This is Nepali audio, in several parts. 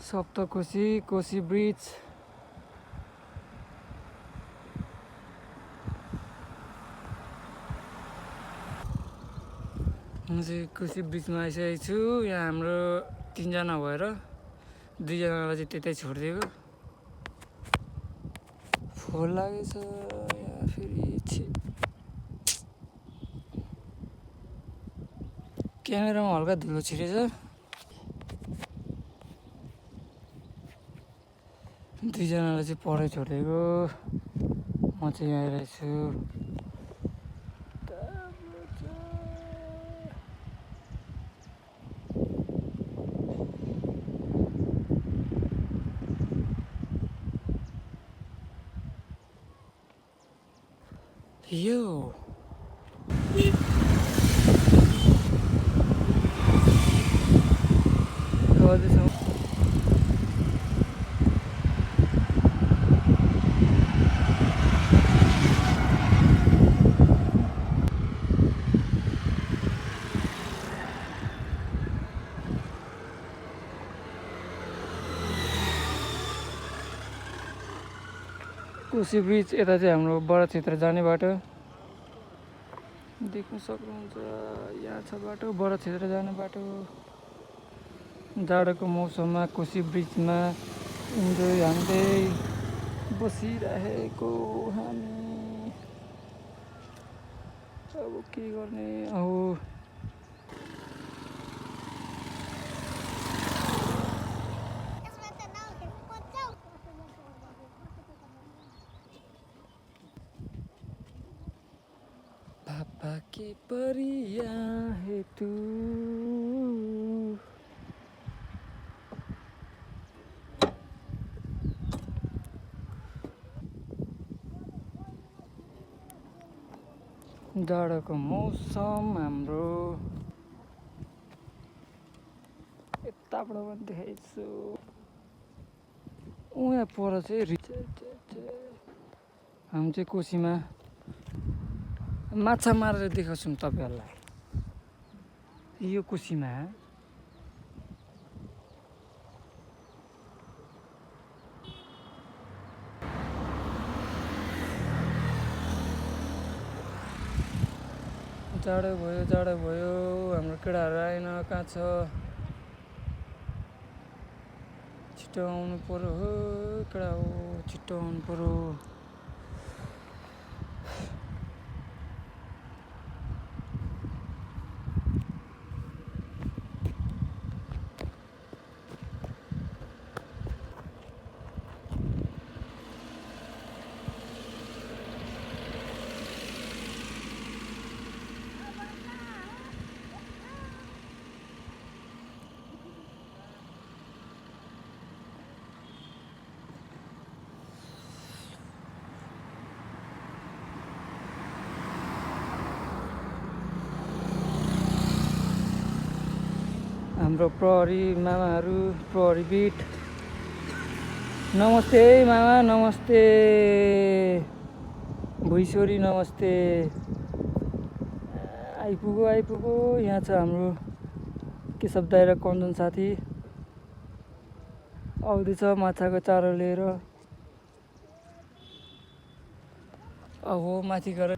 सप्तकोशी कोशी ब्रिज म चाहिँ कोशी ब्रिजमा आइसकेको छु। यहाँ हाम्रो 3 जना भएर 2 जनालाई चाहिँ त्यतै छोडिदिएको। फोहोर लागेछ यहाँ फेरि क्यामेरामा हल्का धुलो छिरेछ। 2 जनालाई चाहिँ पढाइ छोडिदिएको। म चाहिँ यहाँ आइरहेको छु। यो गर्दैछौँ। कोशी ब्रिज यता चाहिँ हाम्रो बडा क्षेत्र जाने बाटो देख्न सक्नुहुन्छ। यहाँ छ बाटो, बडा क्षेत्र जाने बाटो। जाडोको मौसममा कोशी ब्रिजमा इन्जोय हान्दै बसिरहेको हामी। अब के गर्ने अब पापा के परिया है तू। जाडोको मौसम हाम्रो यताबाट पनि देखाइछु। उहाँ पर चाहिँ हामी चाहिँ कोशीमा माछा मारेर देखाउँछौँ तपाईँहरूलाई। यो कोशीमा जाडो भयो। हाम्रो केटाहरू आएन, कहाँ छ? छिटो आउनु पर्यो हो केटा हो, छिटो आउनु पर्यो। हाम्रो प्रहरी मामाहरू, प्रहरी बिट, नमस्ते मामा, नमस्ते भुइँसोरी, नमस्ते। आइपुगो। यहाँ छ हाम्रो केशव दाइ र कञ्चन साथी आउँदैछ माछाको चारो लिएर। अब माथि गएर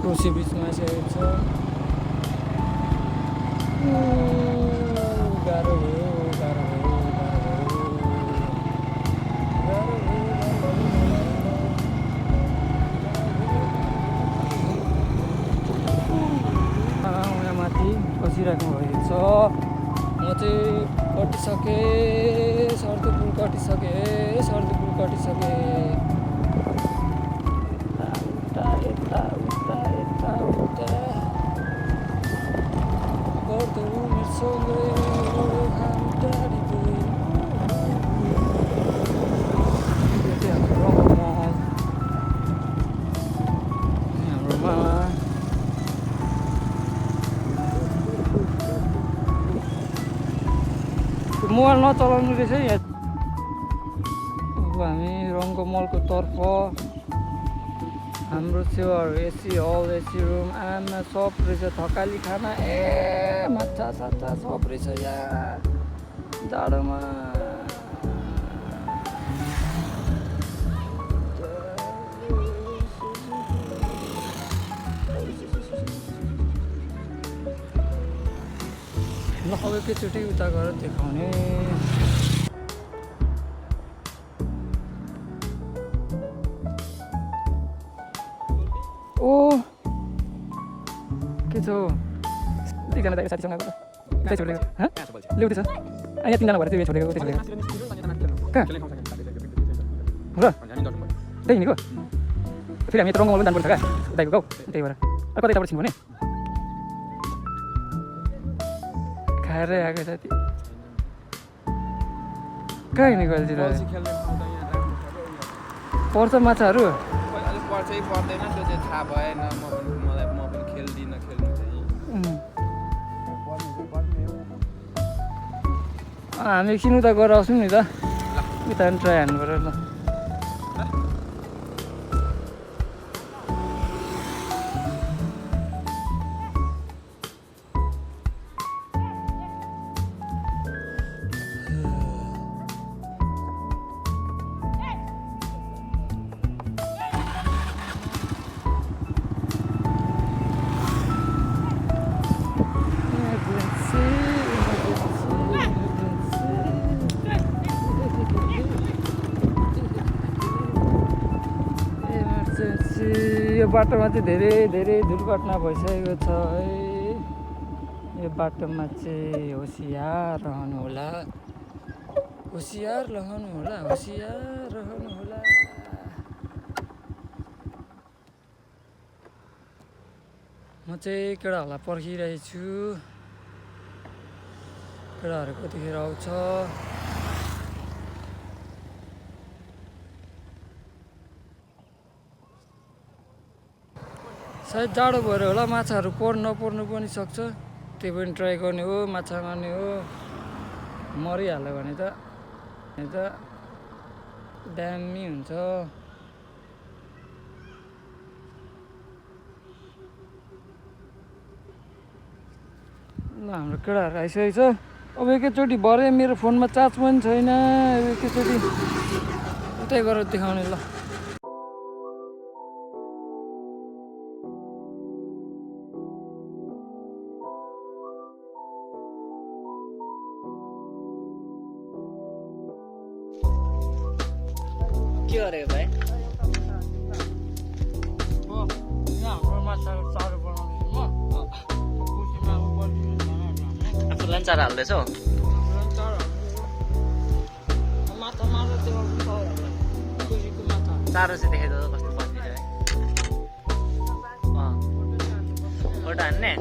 कोशी ब्रिजमा आइसकेको छ। गाह्रो भयो। उहाँ माथि बसिराख्नु भएको छ। म चाहिँ कटिसकेँ, सर्दुपुल कटिसकेँ। मोबाइल नचलाउनु रहेछ यहाँ। हामी रङ्गमलको तर्फ। हाम्रो छेउहरू एसी हल, एसी रुम, आमा सब रहेछ, थकाली खाना, माछा साछा सब रहेछ यहाँ जाडोमा। ल अब एकैचोटि उता गएर देखाउने। ओ के छ एकजना दाइ साथीसँग आएको त्यही छोडेको ल्याउँदैछ। यहाँ 3 जना भएर चाहिँ छोडेको त्यही छोडेको कहाँ हो र त्यही हिँडेको। फेरि हामी त रङ्गमल पनि जानुपर्छ क्या दाइको गाउँ, त्यही भएर कतै यताबाट छिन्नु भने खाएरै आएको साथी। कहाँ हिँडेको अहिले पर्छ माछाहरू पर्छै पर्दैन त्यो चाहिँ थाहा भएन। म पनि खेल्दिनँ, खेल्नु चाहिँ हामी एकछिन उता गएर आउँछौँ नि त, उता पनि ट्राई हान्नु पऱ्यो ल। यो बाटोमा चाहिँ धेरै धेरै दुर्घटना भइसकेको छ है। यो बाटोमा चाहिँ होसियार रहनु होला, होसियार रहनु होला, होसियार रहनु होला। म चाहिँ केटाहरूलाई पर्खिरहेको छु, केटाहरू कतिखेर आउँछ। सायद जाडो भएर होला, माछाहरू नपर्नु पनि सक्छ, त्यही पनि ट्राई गर्ने हो, माछा मार्ने हो। मरिहाल्यो भने त दामी हुन्छ। ल हाम्रो केटाहरू आइसकेको छ। अब एकैचोटि भरे मेरो फोनमा चार्ज पनि छैन, एकैचोटि उतै गएर देखाउने ल। के गरेको भाइ? हाम्रो माछाको चारो बनाउँदैछु म। आफूलाई पनि चारो हाल्दैछौ? चारो चाहिँ देखाइदो कस्तो बनिन्छ है। फोटो हान्ने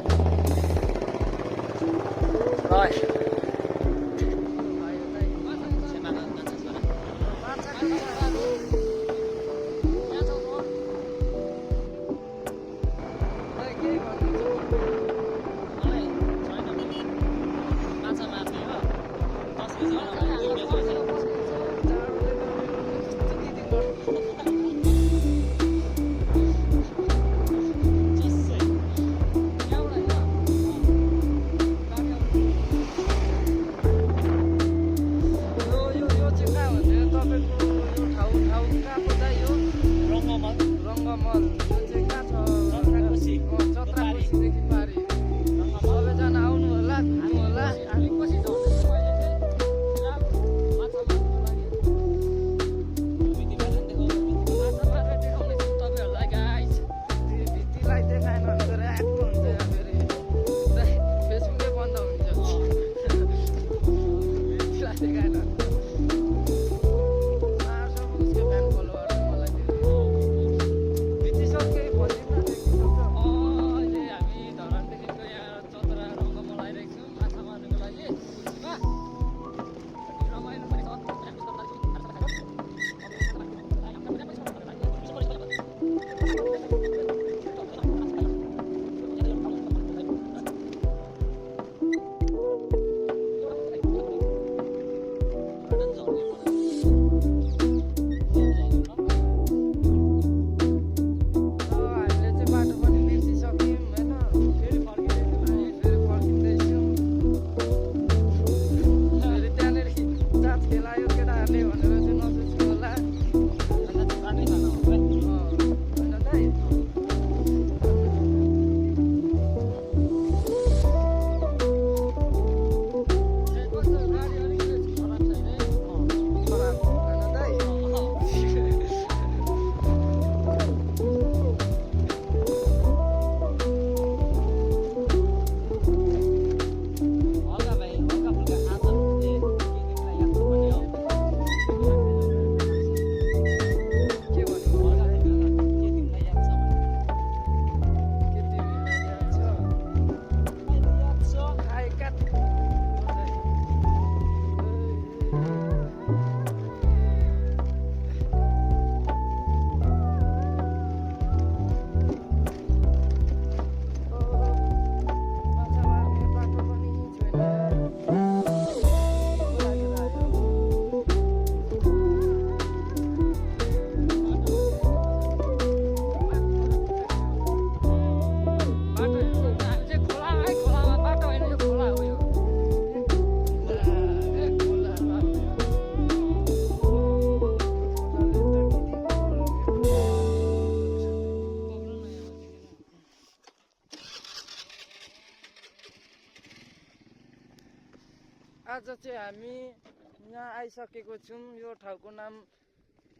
आज चाहिँ हामी यहाँ आइसकेको छौँ। यो ठाउँको नाम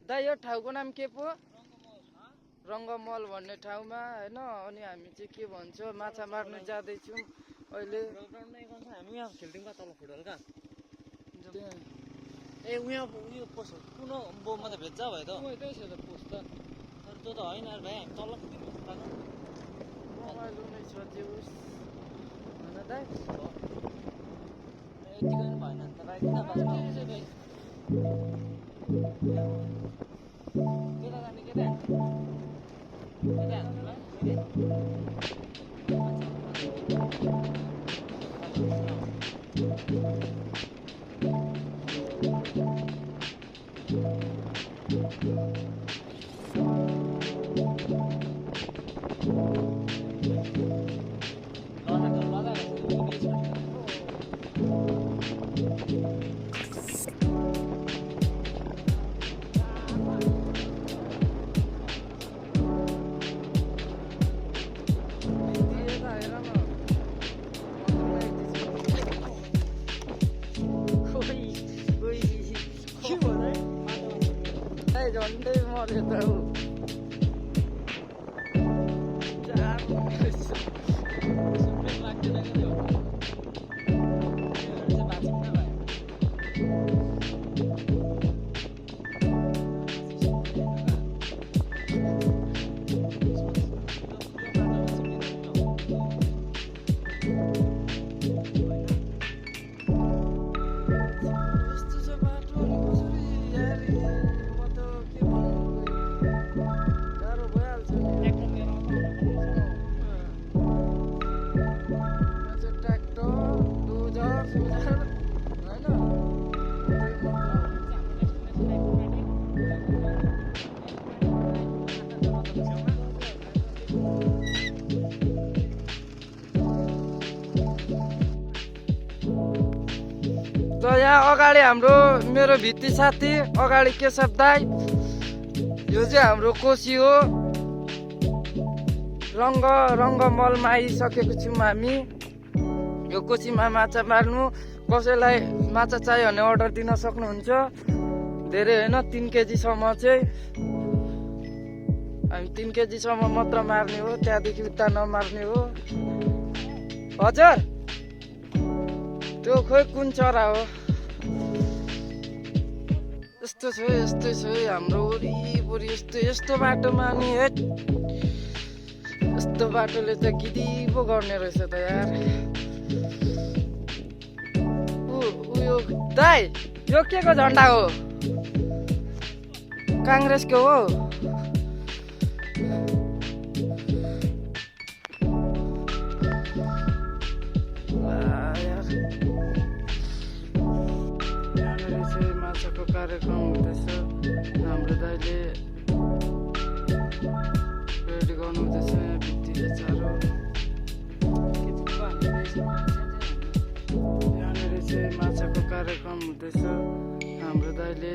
दाइ, यो ठाउँको नाम के पो? रङ्गमल भन्ने ठाउँमा होइन। अनि हामी चाहिँ के भन्छ माछा मार्नु जाँदैछौँ अहिले। हामी यहाँ खेल्थ्यौँ तल फुटबल कहाँ ए उयो उयो पोस्ट कुन म त भेट्छ भयो त पोस्ट त तर त्यो त होइन भाइ हामी तल रमाइलो नै छ त्यो उस होइन दाइ। यतिको पनि भएन नि त भाइ किन बस्नु केटा जाने केटा झन्डै मऱ्यो त ऊ त यहाँ अगाडि हाम्रो मेरो भित्री साथी अगाडि केशव दाई। यो चाहिँ हाम्रो कोसी हो। रङ्गमलमा आइसकेको छौँ हामी। यो कोसीमा माछा मार्नु। कसैलाई माछा चाहियो भने अर्डर दिन सक्नुहुन्छ। धेरै होइन 3 केजीसम्म चाहिँ हामी 3 केजीसम्म मात्र मार्ने हो, त्यहाँदेखि उता नमार्ने हो। हजुर त्यो खोइ कुन चरा हो। यस्तो छ यस्तै छ हाम्रो वरिपरि यस्तो बाटोमा नि यस्तो बाटोले त गिदी पो गर्ने रहेछ त यार। उयो दाइ यो के को झन्डा हो? काङ्ग्रेसको हो? माछाको कार्यक्रम हुँदैछ। हाम्रो दाइले रेडी गर्नु हुँदैछ। यहाँ भित्तीले चारो यहाँनिर चाहिँ माछाको कार्यक्रम हुँदैछ। हाम्रो दाइले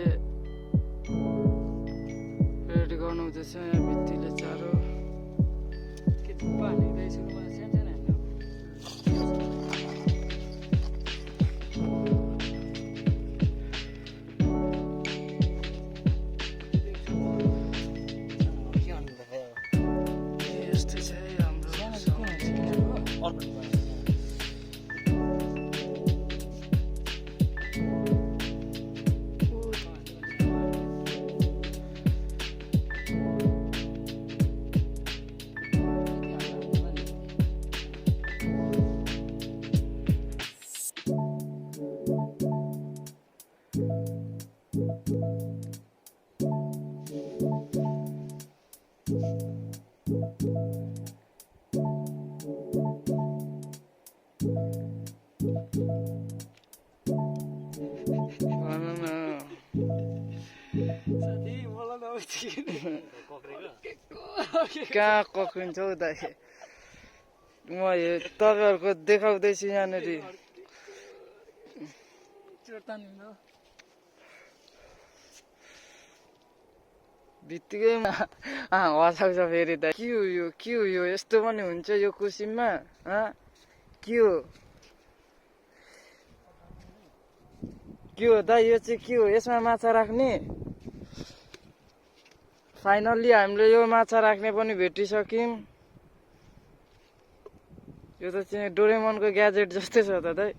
रेडी गर्नु हुँदैछ। यहाँ भित्तीले चारो कहाँ कक्रिन्छ हौ दाइ। म तपाईँहरूको देखाउँदैछु यहाँनिर भित्तिकैमा हँसाउँछ फेरि त। के हो यो यस्तो पनि हुन्छ यो कुसिममा? के हो के हो दाइ यो चाहिँ के हो यसमा माछा राख्ने फाइनल्ली हामीले यो माछा राख्ने पनि भेटिसक्यौँ यो त चाहिँ डोरेमनको ग्याजेट जस्तै छ त दाइ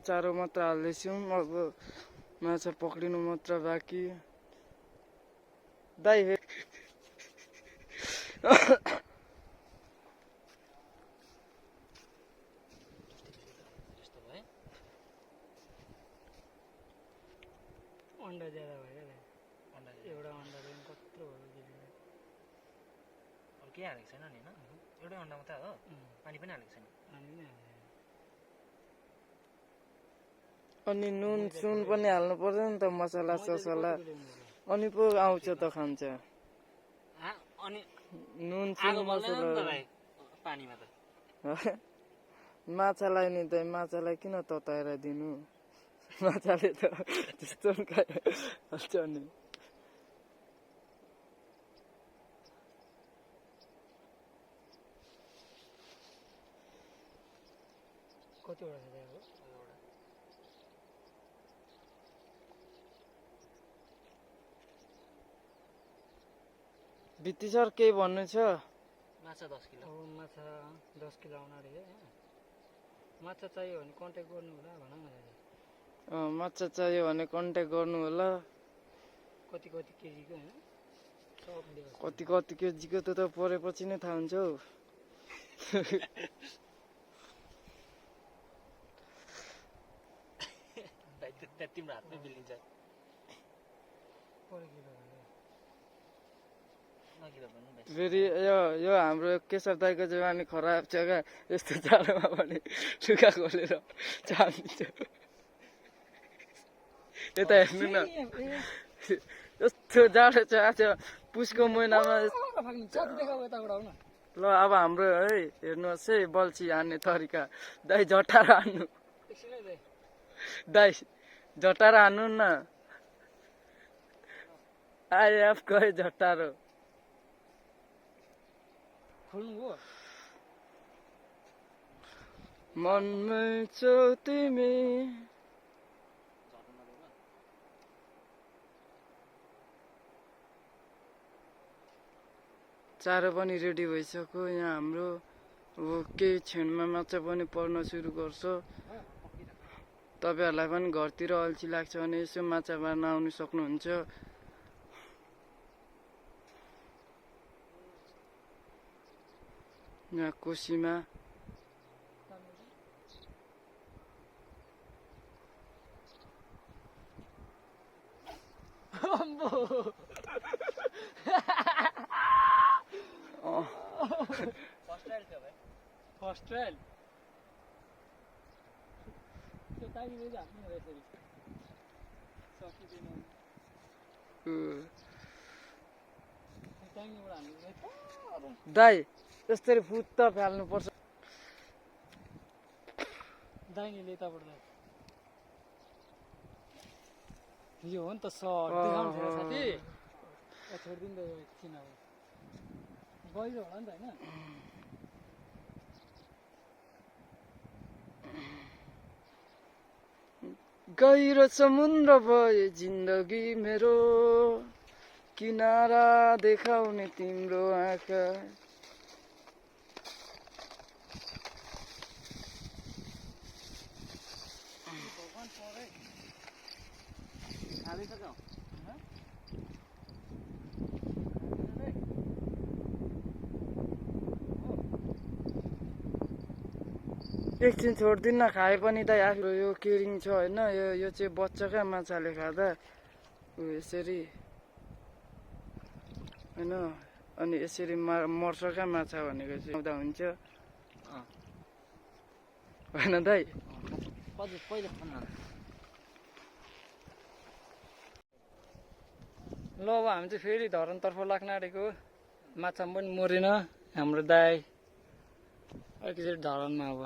चारो मात्र हाल्दैछौँ अब माछा पक्रिनु मात्र बाँकी दाइ अन्डा ज्यादा भयो क्या एउटा अन्डा पनि कत्रो भयो अब के हालेको छैन नि होइन एउटै अन्डा मात्रै हो पानी पनि हालेको छैन अनि नुन सुन पनि हाल्नु पर्दैन नि त मसला ससला अनि पो आउँछ त खान्छ अनि नुन सुन मसला पानीमा त माछालाई नि त माछालाई किन तताएर दिनु माछाले त त्यस्तो खाइहाल्छ नि कतिवटा छ भित्ती सर केही भन्नु छ माछा 10 किलो अब माछा 10 किलो आउन अरे माछा चाहियो भने कन्ट्याक्ट गर्नु होला भन न माछा चाहियो भने कन्ट्याक्ट गर्नु होला कति कति केजीको होइन कति केजीको त परेपछि नै थाहा हुन्छ हौ तिम्रो हातमै बिलिन्छ फेरि यो हाम्रो केशर दाईको जवानी खराब छ क्या यस्तो जाडोमा पनि लुगा खोलेर चाहन्छ यता हेर्नु न यस्तो जाडो छ आज पुसको महिनामा ल अब हाम्रो है हेर्नुहोस् है बल्छी हान्ने तरिका दाइ झटार हान्नु दाइ झटार हान्नु न आइएफ गए झटारो मनमै छौ तिमी चारो पनि रेडी भइसक्यो यहाँ हाम्रो अब केही क्षणमा माछा पनि पर्न सुरु गर्छ तपाईँहरूलाई पनि घरतिर अल्छी लाग्छ भने यसो माछा मार्न आउनु सक्नुहुन्छ यहाँ कोसीमा फर्स्ट ट्रायल त्यो तागिँदै हाल्नु रहेछ सकिँदैन तागिँबाट हाल्नु दाइ यसरी फुत्त फाल्नु पर्छ दाहिनेले यताबाट यो हो नि त सर्ट देखाउनु थियो साथी छोडिदिनु त एकछिन अब गहिरो होला नि त होइन गहिरो समुद्र भयो जिन्दगी मेरो किनारा देखाउने तिम्रो आँखा एकछिन छोड्दिन्न खाए पनि त आफ्नो यो केरिङ छ होइन यो चाहिँ बच्चा क्या माछाले खाँदा यसरी होइन अनि यसरी मर्छ क्या माछा भनेको चाहिँ आउँदा हुन्छ होइन दाइ ल अब हामी चाहिँ फेरि धरानतर्फ लाग्न आँटेको माछा पनि मरेन हाम्रो दाई एकैचोटि धरानमा अब